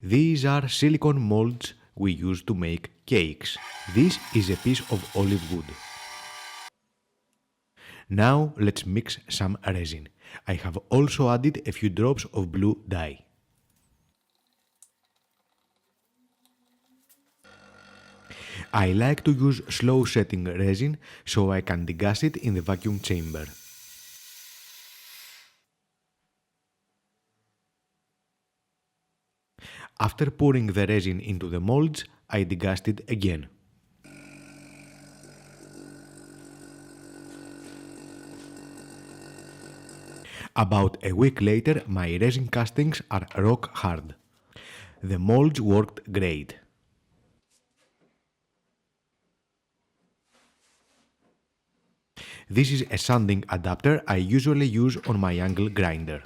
These are silicone molds we use to make cakes. This is a piece of olive wood. Now let's mix some resin. I have also added a few drops of blue dye. I like to use slow setting resin so I can degas it in the vacuum chamber. After pouring the resin into the molds, I degassed it again. About a week later, my resin castings are rock hard. The molds worked great. This is a sanding adapter I usually use on my angle grinder.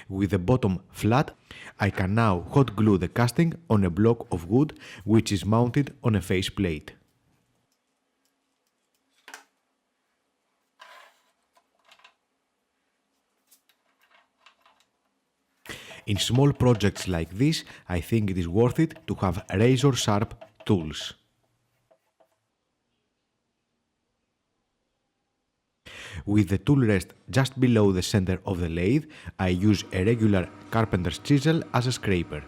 With the bottom flat, I can now hot glue the casting on a block of wood which is mounted on a face plate. In small projects like this, I think it is worth it to have razor-sharp tools. With the tool rest just below the center of the lathe, I use a regular carpenter's chisel as a scraper.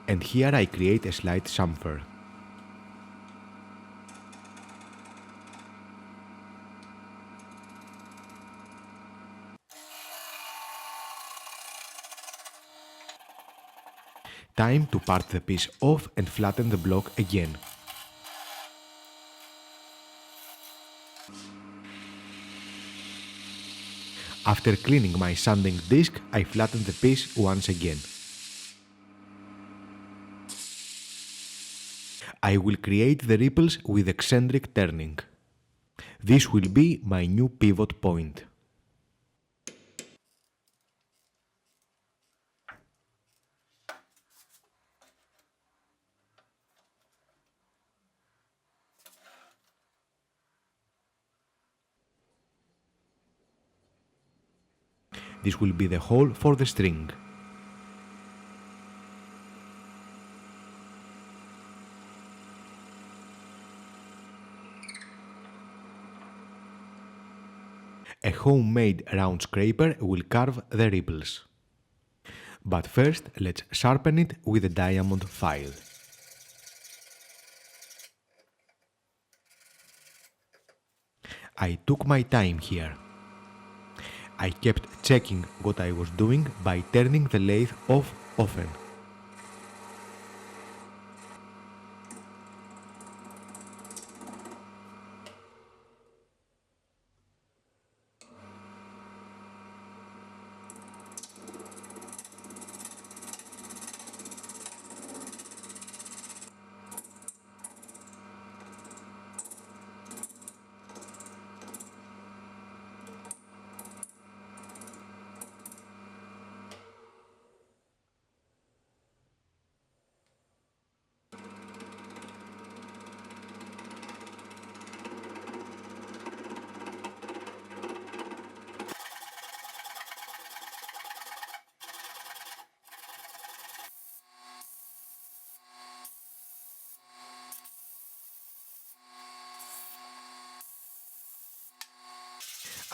And here I create a slight chamfer. Time to part the piece off and flatten the block again. After cleaning my sanding disc, I flatten the piece once again. I will create the ripples with eccentric turning. This will be my new pivot point. This will be the hole for the string. A homemade round scraper will carve the ripples. But first, let's sharpen it with a diamond file. I took my time here. I kept checking what I was doing by turning the lathe off often.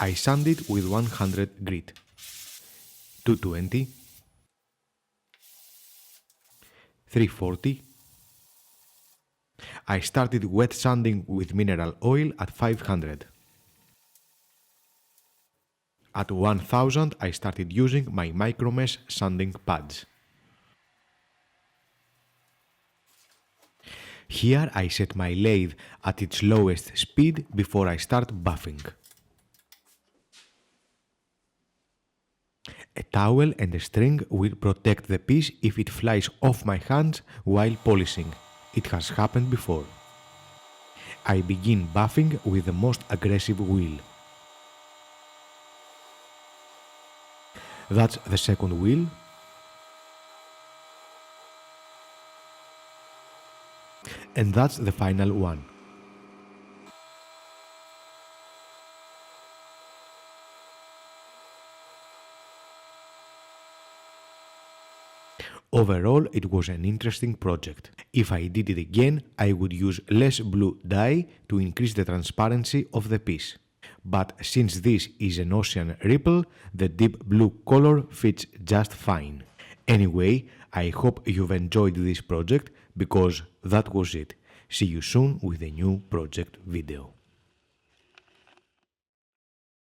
I sand it with 100 grit, 220, 340. I started wet sanding with mineral oil at 500. At 1000 I started using my micromesh sanding pads. Here I set my lathe at its lowest speed before I start buffing. A towel and a string will protect the piece if it flies off my hands while polishing. It has happened before. I begin buffing with the most aggressive wheel. That's the second wheel. And that's the final one. Overall, it was an interesting project. If I did it again, I would use less blue dye to increase the transparency of the piece. But since this is an ocean ripple, the deep blue color fits just fine. Anyway, I hope you've enjoyed this project because that was it. See you soon with a new project video.